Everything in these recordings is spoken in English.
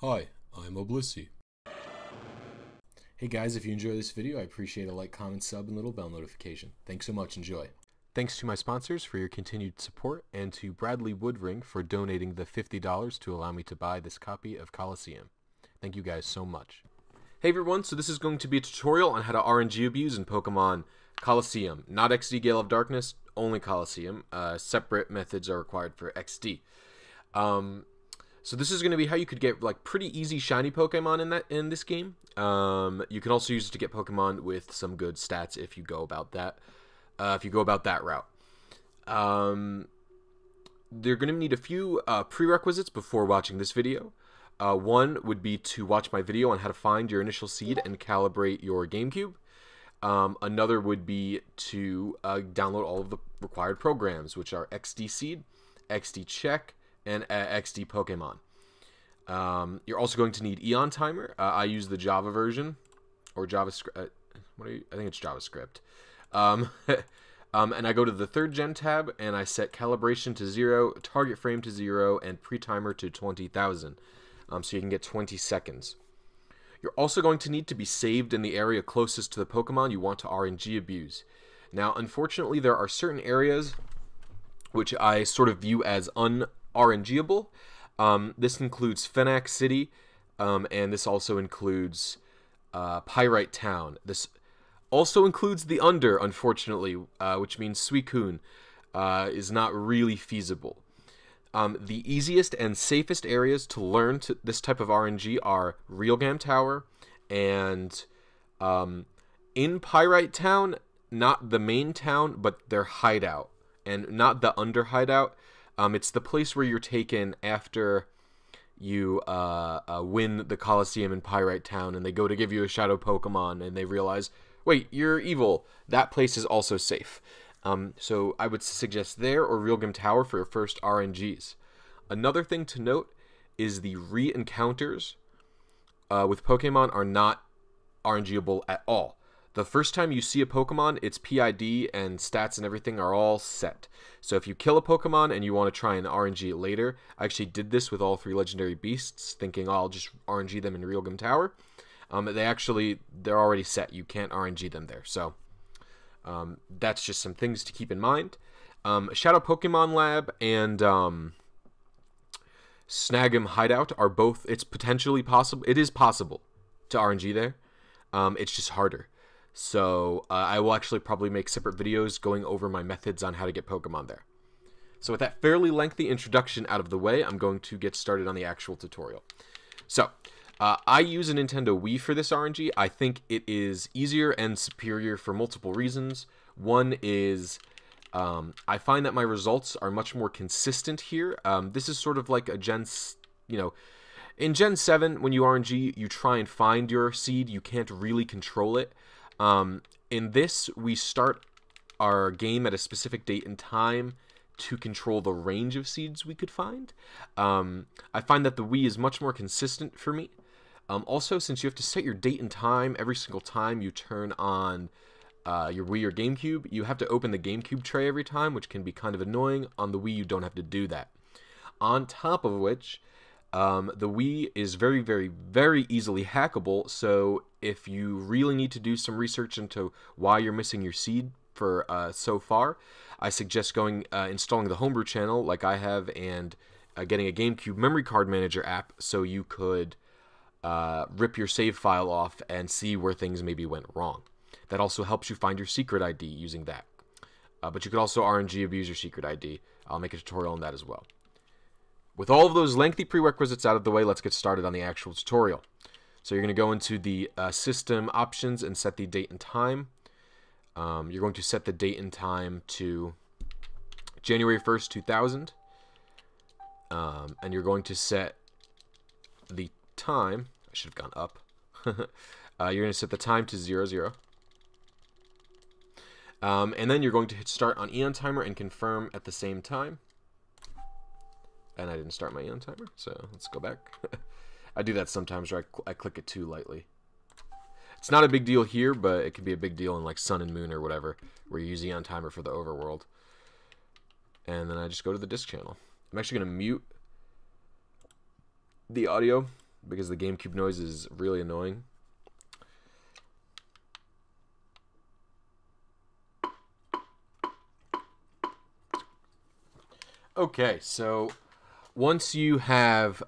Hi, I'm Oblissi. Hey guys, if you enjoy this video, I appreciate a like, comment, sub, and little bell notification. Thanks so much, enjoy. Thanks to my sponsors for your continued support, and to Bradley Woodring for donating the $50 to allow me to buy this copy of Colosseum. Thank you guys so much. Hey everyone, so this is going to be a tutorial on how to RNG abuse in Pokemon Colosseum. Not XD Gale of Darkness, only Colosseum. Separate methods are required for XD. So this is going to be how you could get like pretty easy shiny Pokemon in this game. You can also use it to get Pokemon with some good stats if you go about that. Route. They're going to need a few prerequisites before watching this video. One would be to watch my video on how to find your initial seed and calibrate your GameCube. Another would be to download all of the required programs, which are XD Seed, XD Check, and XD Pokemon. You're also going to need Eon Timer. I use the Java version, or JavaScript. I think it's JavaScript. And I go to the 3rd gen tab, and I set calibration to 0, target frame to 0, and pre-timer to 20,000. So you can get 20 seconds. You're also going to need to be saved in the area closest to the Pokemon you want to RNG abuse. Now, unfortunately, there are certain areas which I sort of view as RNGable. This includes Fenac City, and this also includes Pyrite Town. This also includes the Under, unfortunately, which means Suicune is not really feasible. The easiest and safest areas to learn this type of RNG are Realgam Tower and in Pyrite Town, not the main town, but their hideout, and not the Under hideout. It's the place where you're taken after you win the Colosseum in Pyrite Town, and they go to give you a Shadow Pokemon, and they realize, wait, you're evil. That place is also safe. So I would suggest there or Realgam Tower for your first RNGs. Another thing to note is the re-encounters with Pokemon are not RNGable at all. The first time you see a Pokemon, its PID and stats and everything are all set. So if you kill a Pokemon and you want to try and RNG it later, I actually did this with all 3 legendary beasts, thinking, oh, I'll just RNG them in Realgam Tower. They're already set. You can't RNG them there. So that's just some things to keep in mind. Shadow Pokemon Lab and Snag'em Hideout are both, it's potentially possible. It is possible to RNG there. It's just harder. So I will actually probably make separate videos going over my methods on how to get Pokemon there. So with that fairly lengthy introduction out of the way, I'm going to get started on the actual tutorial. So I use a Nintendo Wii for this RNG. I think it is easier and superior for multiple reasons. One is I find that my results are much more consistent here. This is sort of like a in Gen 7, when you RNG, you try and find your seed. You can't really control it. In this, we start our game at a specific date and time to control the range of seeds we could find. I find that the Wii is much more consistent for me. Also, since you have to set your date and time every single time you turn on your Wii or GameCube, you have to open the GameCube tray every time, which can be kind of annoying. On the Wii, you don't have to do that. On top of which, the Wii is very, very, very easily hackable, so if you really need to do some research into why you're missing your seed for so far, I suggest installing the Homebrew channel like I have, and getting a GameCube memory card manager app so you could rip your save file off and see where things maybe went wrong. That also helps you find your secret ID using that. But you could also RNG abuse your secret ID. I'll make a tutorial on that as well. With all of those lengthy prerequisites out of the way, let's get started on the actual tutorial. So you're going to go into the system options and set the date and time. You're going to set the date and time to January 1st, 2000. And you're going to set the time. I should have gone up. You're going to set the time to 00. And then you're going to hit start on Eon Timer and confirm at the same time. And I didn't start my Eon Timer, so let's go back. I do that sometimes where I click it too lightly. It's not a big deal here, but it could be a big deal in like Sun and Moon or whatever, where you use Eon Timer for the overworld. And then I just go to the disc channel. I'm actually going to mute the audio because the GameCube noise is really annoying. Okay, so once you have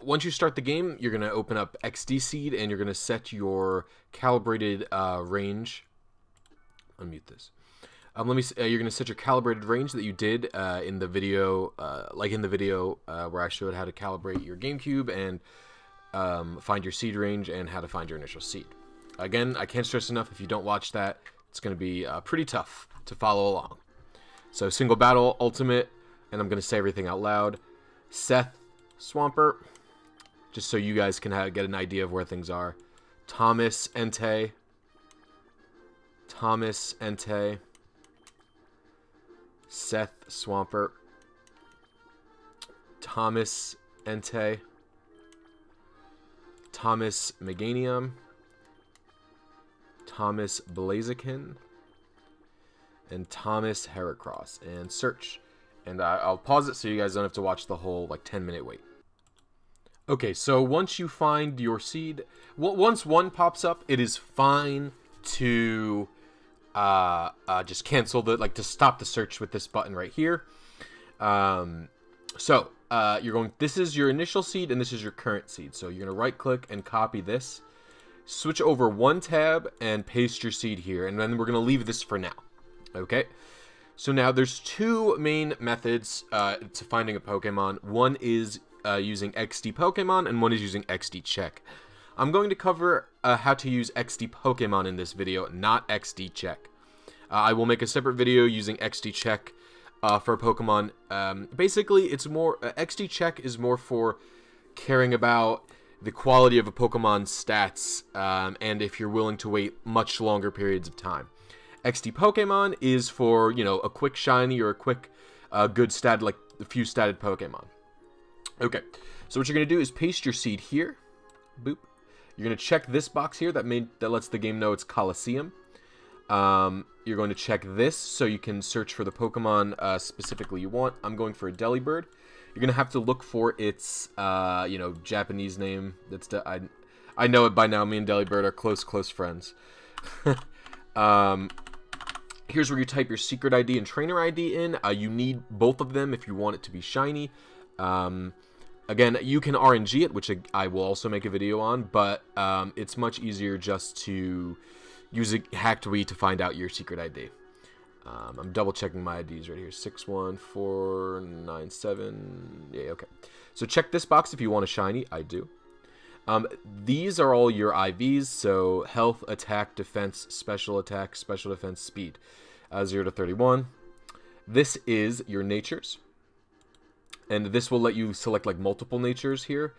once you start the game, you're gonna open up XD Seed and you're gonna set your calibrated range. Unmute this. You're gonna set your calibrated range that you did in the video, where I showed how to calibrate your GameCube and find your seed range and how to find your initial seed. Again, I can't stress enough, if you don't watch that, it's gonna be pretty tough to follow along. So single battle, ultimate, and I'm gonna say everything out loud. Seth Swampert, just so you guys can get an idea of where things are. Thomas Entei. Seth Swampert. Thomas Entei. Thomas Meganium. Thomas Blaziken. And Thomas Heracross. And search. And I'll pause it so you guys don't have to watch the whole 10-minute wait. Okay, so once you find your seed, once one pops up, it is fine to just cancel to stop the search with this button right here. This is your initial seed and this is your current seed. So you're gonna right click and copy this, switch over one tab and paste your seed here, and then we're gonna leave this for now. Okay, so now there's two main methods to finding a Pokemon. One is using XD Pokemon and one is using XD Check. I'm going to cover how to use XD Pokemon in this video, not XD Check. I will make a separate video using XD Check for Pokemon. Basically, it's more XD Check is more for caring about the quality of a Pokemon's stats, and if you're willing to wait much longer periods of time. XD Pokemon is for, a quick shiny or a quick good stat, like a few statted Pokemon. Okay, so what you're going to do is paste your seed here. Boop. You're going to check this box here that lets the game know it's Colosseum. You're going to check this so you can search for the Pokemon specifically you want. I'm going for a Delibird. You're going to have to look for its, Japanese name. I know it by now. Me and Delibird are close friends. Here's where you type your secret ID and trainer ID in. You need both of them if you want it to be shiny. Again, you can RNG it, which I will also make a video on, but it's much easier just to use a hacked Wii to find out your secret ID. I'm double checking my IDs right here. 61497. Yeah, okay. So check this box if you want a shiny. I do. These are all your IVs, so health, attack, defense, special defense, speed. 0 to 31. This is your natures. And this will let you select multiple natures here.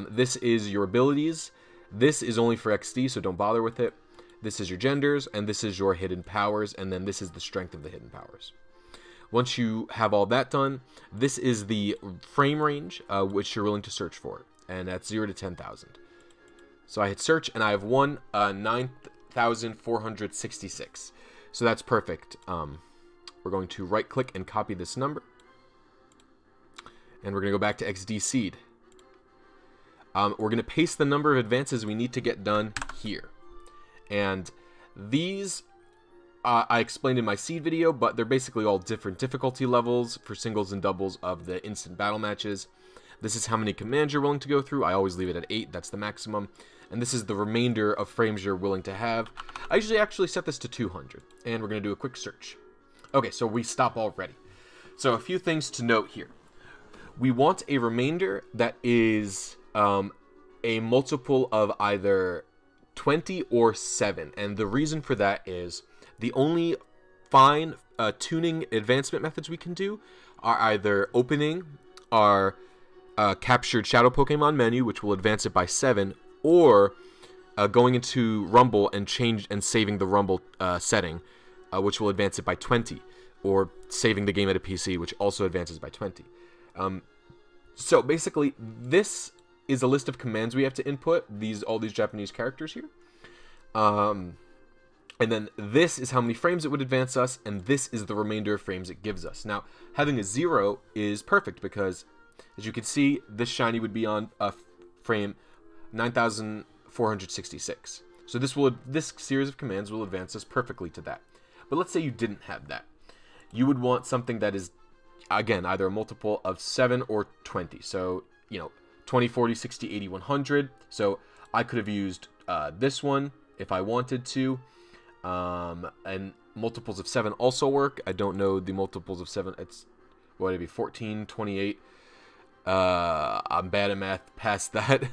This is your abilities. This is only for XD, so don't bother with it. This is your genders, and this is your hidden powers, and then this is the strength of the hidden powers. Once you have all that done, this is the frame range which you're willing to search for, and that's 0 to 10,000. So I hit search, and I have 9,466. So that's perfect. We're going to right-click and copy this number. And we're going to go back to XD Seed. We're going to paste the number of advances we need to get done here. And these, I explained in my Seed video, but they're basically all different difficulty levels for singles and doubles of the instant battle matches. This is how many commands you're willing to go through. I always leave it at 8. That's the maximum. And this is the remainder of frames you're willing to have. I usually actually set this to 200. And we're going to do a quick search. Okay, so we stop already. So a few things to note here. We want a remainder that is a multiple of either 20 or 7. And the reason for that is the only fine tuning advancement methods we can do are either opening our captured Shadow Pokemon menu, which will advance it by 7, or going into Rumble and saving the Rumble setting, which will advance it by 20, or saving the game at a PC, which also advances by 20. So basically, this is a list of commands we have to input, all these Japanese characters here. And then this is how many frames it would advance us, and this is the remainder of frames it gives us. Now, having a 0 is perfect because As you can see, this shiny would be on a frame 9466. So this series of commands will advance us perfectly to that. But let's say you didn't have that. You would want something that is, again, either a multiple of 7 or 20. So, 20, 40, 60, 80, 100. So I could have used this one if I wanted to. And multiples of 7 also work. I don't know the multiples of 7. It's, what would it be, 14, 28. I'm bad at math past that.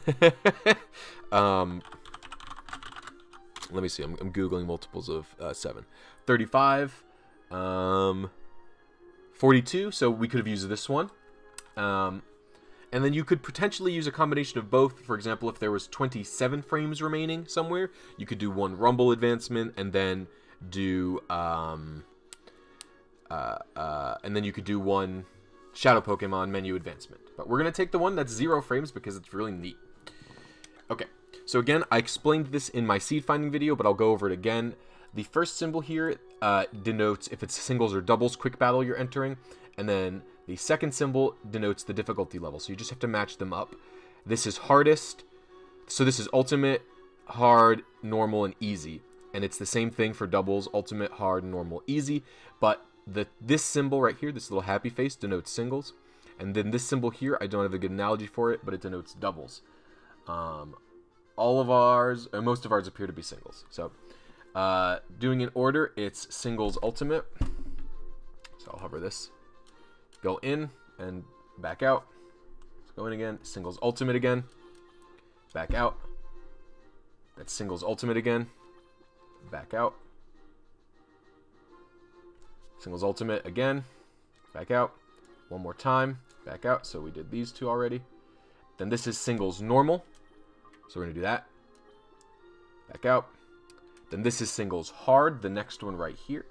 Let me see. I'm Googling multiples of 7. 35. 42. So we could have used this one. And then you could potentially use a combination of both. For example, if there was 27 frames remaining somewhere, you could do one Rumble advancement and then do and then you could do one Shadow Pokemon menu advancement. But we're gonna take the one that's 0 frames because it's really neat. Okay, so again, I explained this in my seed finding video, but I'll go over it again. The first symbol here denotes if it's singles or doubles quick battle you're entering, and then the second symbol denotes the difficulty level, so you just have to match them up. This is hardest, so this is ultimate, hard, normal, and easy. And it's the same thing for doubles, ultimate, hard, normal, easy. But this symbol right here, this little happy face, denotes singles. And then this symbol here, I don't have a good analogy for it, but it denotes doubles. All of ours, or most of ours appear to be singles. So doing in order, it's singles ultimate. So I'll hover this. Go in and back out. Let's go in again. Singles ultimate again. Back out. That's singles ultimate again. Back out. Singles ultimate again. Back out. One more time. Back out. So we did these two already. Then this is singles normal. So we're going to do that. Back out. Then this is singles hard. The next one right here.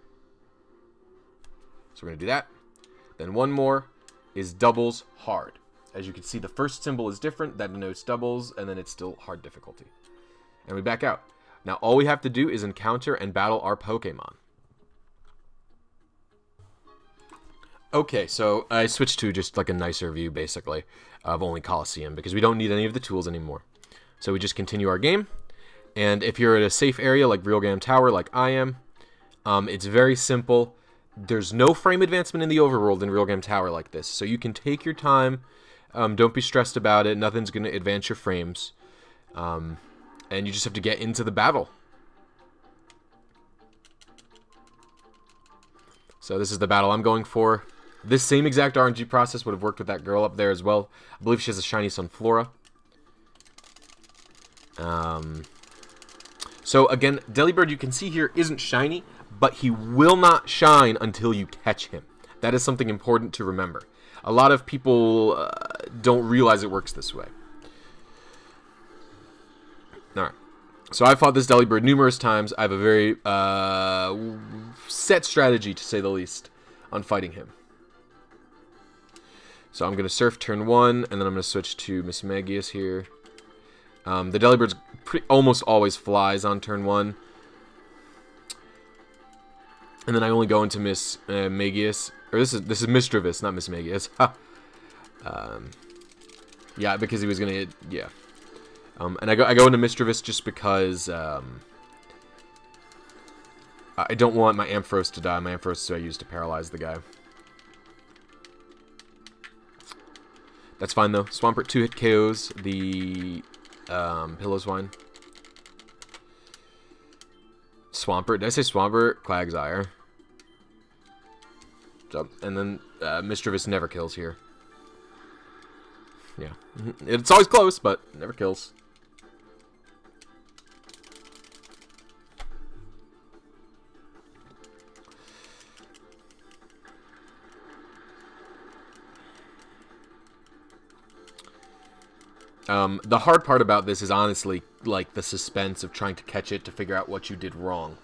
So we're going to do that. Then one more is doubles hard. As you can see, the first symbol is different. That denotes doubles, and then it's still hard difficulty. And we back out. Now all we have to do is encounter and battle our Pokemon. Okay, so I switched to just like a nicer view, basically, of only Colosseum, because we don't need any of the tools anymore. So we just continue our game. And if you're at a safe area like Realgam Tower, like I am, it's very simple. There's no frame advancement in the overworld in Realgam Tower like this, so you can take your time. Don't be stressed about it. Nothing's going to advance your frames. And you just have to get into the battle. So this is the battle I'm going for. This same exact RNG process would have worked with that girl up there as well. I believe she has a shiny Sunflora. So again, Delibird, you can see here, isn't shiny, but he will not shine until you catch him. That is something important to remember. A lot of people don't realize it works this way. Alright. So I've fought this Delibird numerous times. I have a very set strategy, to say the least, on fighting him. So I'm going to surf turn 1, and then I'm going to switch to Mismagius here. The Delibird's almost always flies on turn 1. And then I only go into Mismagius. Or this is Misdreavus, not Mismagius. Yeah, because he was going to... Yeah. And I go into Misdreavus just because I don't want my Ampharos to die. My Ampharos I use to paralyze the guy. That's fine though. Swampert 2-hit KOs the Piloswine. Swampert. Did I say Swampert? Quagsire. So, and then Misdreavus never kills here. Yeah. It's always close, but never kills. The hard part about this is honestly like the suspense of trying to catch it to figure out what you did wrong.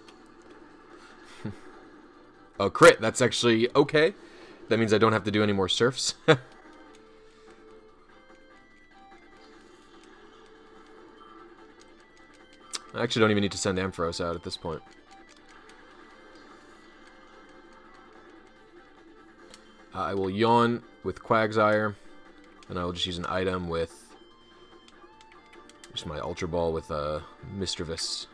Oh, crit. That's actually okay. That means I don't have to do any more surfs. I actually don't even need to send Ampharos out at this point. I will yawn with Quagsire. And I will just use an item with just my Ultra Ball with Misdreavus.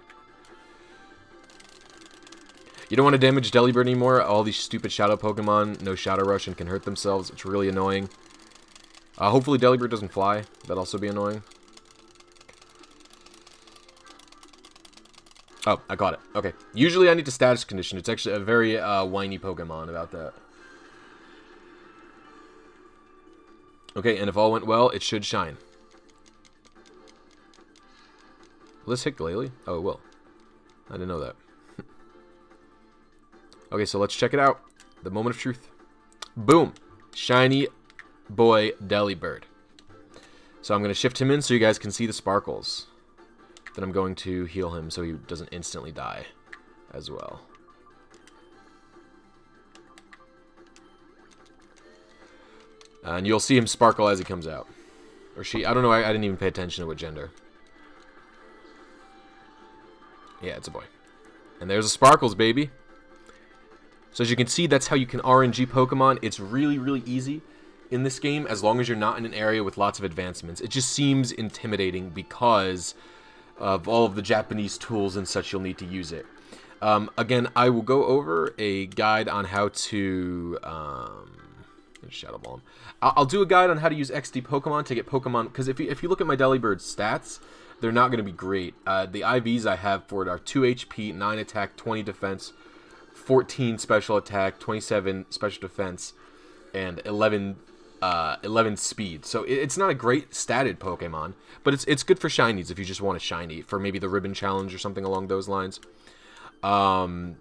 You don't want to damage Delibird anymore. All these stupid Shadow Pokemon, no Shadow Rush and can hurt themselves. It's really annoying. Hopefully Delibird doesn't fly. That'd also be annoying. Oh, I got it. Okay. Usually I need to status condition. It's actually a very whiny Pokemon about that. Okay, and if all went well, it should shine. Will this hit Glalie? Oh, it will. I didn't know that. Okay, so let's check it out. The moment of truth. Boom! Shiny boy Delibird. So I'm going to shift him in so you guys can see the sparkles. Then I'm going to heal him so he doesn't instantly die as well. And you'll see him sparkle as he comes out. Or she. I don't know. I didn't even pay attention to what gender. Yeah, it's a boy. And there's the sparkles, baby. So as you can see, that's how you can RNG Pokemon. It's really, really easy in this game as long as you're not in an area with lots of advancements. It just seems intimidating because of all of the Japanese tools and such you'll need to use it. Again, I will go over a guide on how to Shadow Ball him. I'll do a guide on how to use XD Pokemon to get Pokemon, because if you look at my Delibird stats, they're not going to be great. The IVs I have for it are 2 HP, 9 attack, 20 defense, 14 special attack, 27 special defense, and 11 speed. So it's not a great statted Pokemon, but it's good for shinies if you just want a shiny for maybe the Ribbon Challenge or something along those lines. On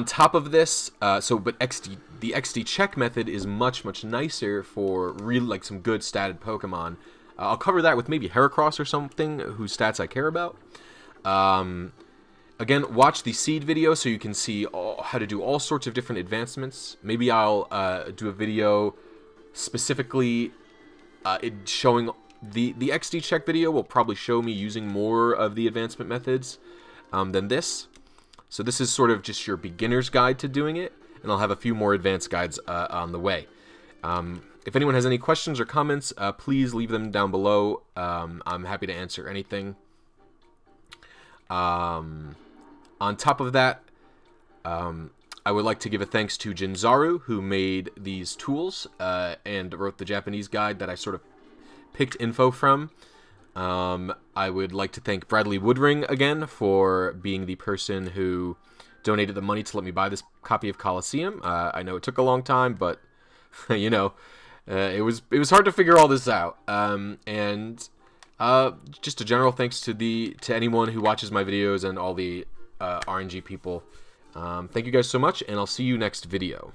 top of this, but the XD check method is much nicer for really like some good statted Pokemon. I'll cover that with maybe Heracross or something whose stats I care about. Again, watch the seed video so you can see how to do all sorts of different advancements. Maybe I'll do a video specifically showing the XD check video will probably show me using more of the advancement methods than this. So this is sort of just your beginner's guide to doing it, and I'll have a few more advanced guides on the way. If anyone has any questions or comments, please leave them down below. I'm happy to answer anything. On top of that, I would like to give a thanks to Jinzaru, who made these tools and wrote the Japanese guide that I sort of picked info from. I would like to thank Bradley Woodring again for being the person who donated the money to let me buy this copy of Colosseum. I know it took a long time, but you know, it was hard to figure all this out. And just a general thanks to anyone who watches my videos and all the RNG people. Thank you guys so much, and I'll see you next video.